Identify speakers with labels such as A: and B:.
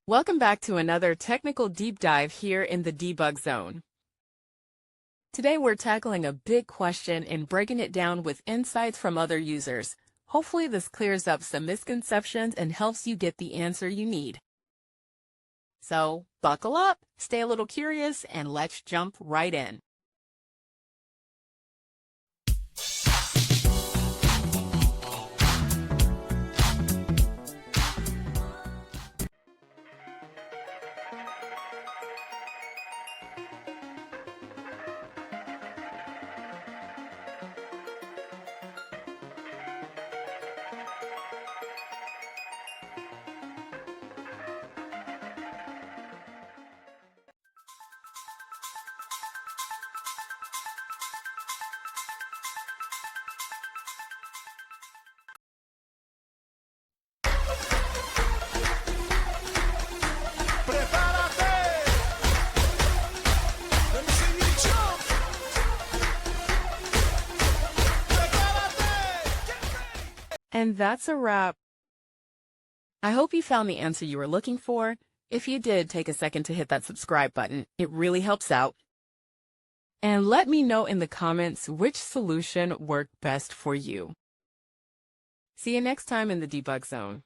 A: Welcome back to another technical deep dive here in the debug zone. Today we're tackling a big question and breaking it down with insights from other users. Hopefully this clears up some misconceptions and helps you get the answer you need. So buckle up, stay a little curious, and let's jump right in. And that's a wrap. I hope you found the answer you were looking for. If you did, take a second to hit that subscribe button. It really helps out. And let me know in the comments which solution worked best for you. See you next time in the debug zone.